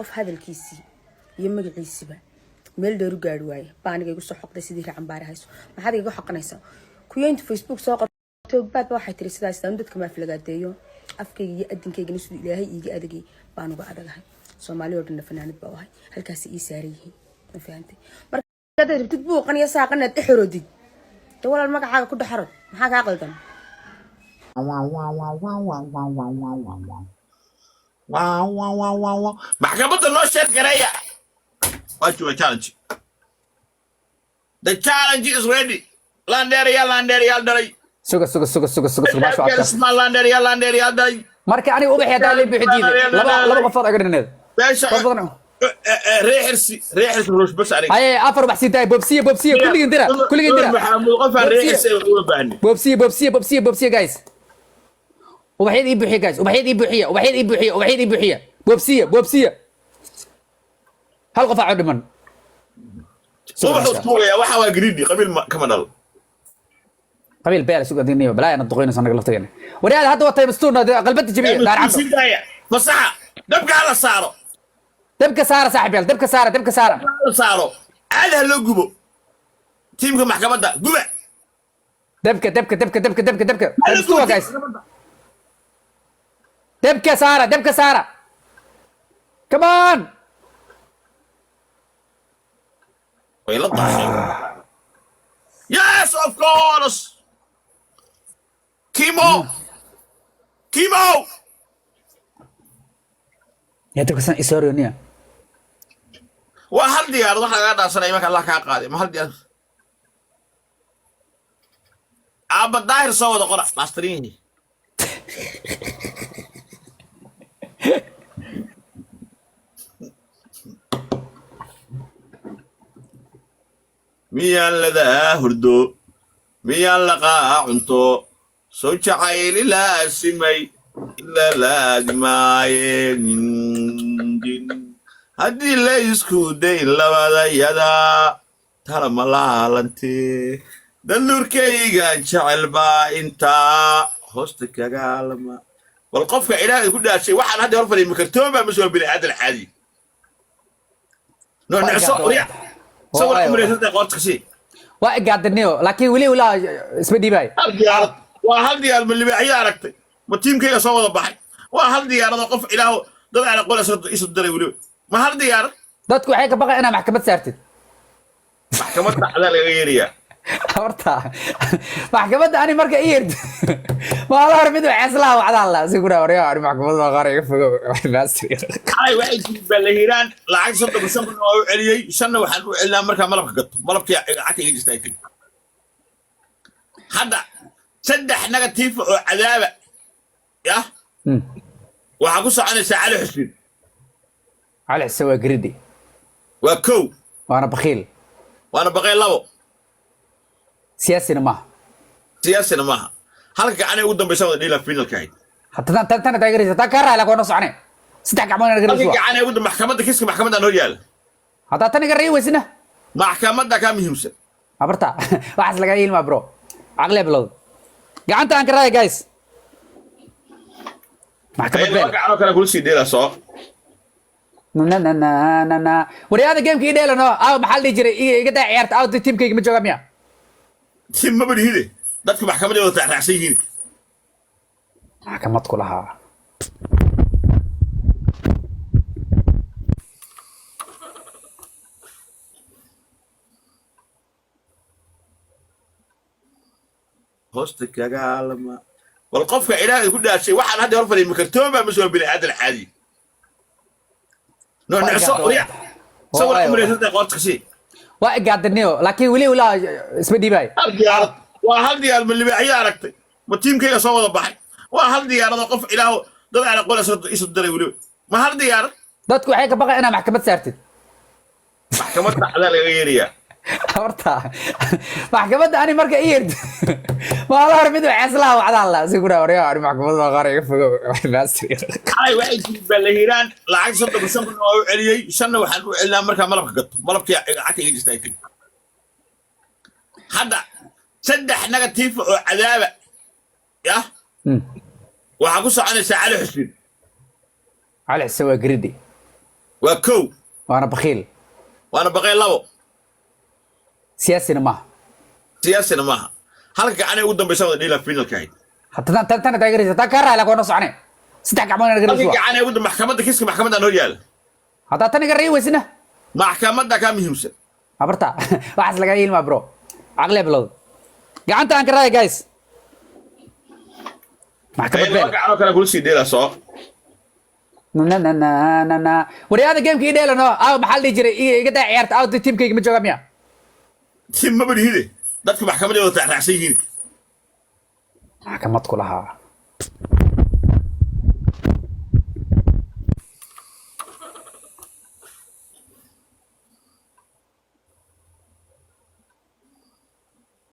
qof hadalkiisi iyo magaciisiba meel dheer u gaar waay baaniga igu soo xoqday sidii racan baar hayso maxaad iga xoqanaysaa kuyeynta Facebook soo qortay baad waxay tiri sidaas dadka ma aflagaadeeyo afkayga iyo adinkayga sidoo Ilaahay iiga adagay baan uga adagahay Soomaali oo dhan fanaanad baa wahay halkaas ii saarayeen ma fahamtay marka dad rabtid buuqan iyo saaqanaad xoroodid walaal magacaaga ku dhaxaro maxaa ka qaldan محكمة النشر كريا. What's your challenge? The challenge is ready. Landeria. suga ma soo Yes, my Landeria. marka ani ubax yadaa lay bixidii laba qof aga dhineed ريحرس روش بس عليك. haye afar wax siday bobsiye kulligeen dira محمد غفار ريحرس وبعني. bobsiye guys وبحيد يبوحي guys وبحيد يبوحيه بوبسيه هل قفا عدمن صبح الطول يا waxa waa greedy qabiil kama dhal qabiil beel suuqa diiniyo balaa ana duqeyna sanaga lafteena wariyaad hadda watay bastuuna qalbada jabiya daar cabdo fasaxa dabka la saaro dabka saara saaxiib yal dabka saaro aad ha loo gubo tiimka maxkamadda guba dabka bastuuna guys dabka saara come on ويلا yes of course كيمو يا dabka san isorioniya waa hal diyaar waxa laga dhaasanay marka Allah ka qaaday ma hal diyaar aba daahir soo wada qora masterini miyaan ladaa hurdo miyaan laqaa cunto soo jacayli laasimay ilaa laadimaayeen haddii la isku day labadayada tala malaalantee daluurkayga jecel baa intaa hoosta kagaalama bal qofka ilaahay ku dhaashay waxaan hadda hor fadhiyo kartoon baa masoo bini aadal caadi نعسو ريع صور عمري هذا قلت كشي وقعدنيو لكن ولي ولا اسمه ديباي هالديار وهالديار من اللي بعيارك وتيم كي صور بحي وهالديار قف إله ضل على قول يسد دري ولو ما هالديار dadku waxay ka baqay inaa maxkamad saartid maxkamadda adaa laga yeerayaa horta maxkamadda ani marka i yeerto maala hore mid waxay islaa wacdaan la si kuna waryaa ani maxkamadda qaar iga fogo baasir xalay waxay jiri baa la hiiraan lacag soddon shan kun oo u celiyey shanna waxaan u celinaa markaa malabka gato malabkii lacagta iga jirta ay tagi hadda saddex negative oo cadaaba yah waxaa ku soconaysaa cali xuseen cali xuseen waa gridi waa kow waana bakhiil waana baqay labo siyaasina maaha siyaasina maaha halka gacanay ugu dambaysa wada dhiila finalka ahayd hatta tan taageeraysa taa ka raala koona socone saddex gacmood inaad halka garayso gacanay ugu maxkamadda kiiska maxkamadda noo yaala hatta tan iga rayi weysina maxkamadda kaa muhiimsan abarta waxaas laga ilma bro aqli bilowd gacanta aan ka raaya guys maxkamad beel gacanoo kale kula sii dheela soo na waryaada gameka ii dheelano aw maxaa la dhihi jiray iga daa ciyaarta aw tiimkayga ma jooga miya si ma badihide dadku maxkamadda wada raacsan yihiin maxkamad ku lahaa hoosta kagaalama bal qofka ilaahay ku dhaashay waxaan hadda hor fadhiya makartooba ma soo bini aadan caadi no nacso riya sawir umreysada qoorta kasi waa igaadaniyo laakiin weli walaa isma dhiibay hal diyaarad waa hal diyaarad ma libaaxiya aragtay ma tiimkayga soo wada baxay waa hal diyaarad oo qof ilaahu dad aan aqoon isu daray weliba ma hal diyaarad dadku waxay ka baqay inaa maxkamad saartid maxkamadda adaa laga yeerayaa horta maxkamadda ani marka i yeerto maala hore mid waxay islaa wacdaan la si kuna waryaa ani maxkamadda qaar iga fogo baasir xalay waxay jiri baa la hiiraan lacag soddon shan kun oo u celiyey shanna waxaan u celinaa markaa malabka gato malabkii lacagta iga jirta ay tagi hadda saddex negative oo cadaaba yah waxaa ku soconaysaa cali xuseen cali xuseen waa gridi waa kow waana bakhiil waana baqay labo siyaasina maaha siyaasina maaha halka gacanay ugu dambaysa wada dhiila finalka ahayd hatta tan taageeraysa taa ka raala koona socone saddex gacmood inaad halka garayso gacanay ugu maxkamadda kiiska maxkamadda noo yaala hatta tan iga rayi weysina maxkamadda kaa muhiimsan abarta waxaas laga ilma bro aqli bilowd gacanta aan ka raaya guys maxkamad beel gacanoo kale kula sii dheela soo na waryaada gameka ii dheelano aw maxaa la dhihi jiray iga daa ciyaarta aw tiimkayga ma jooga miya si ma badihide dadku maxkamadda wada raacsan yihiin maxkamad ku lahaa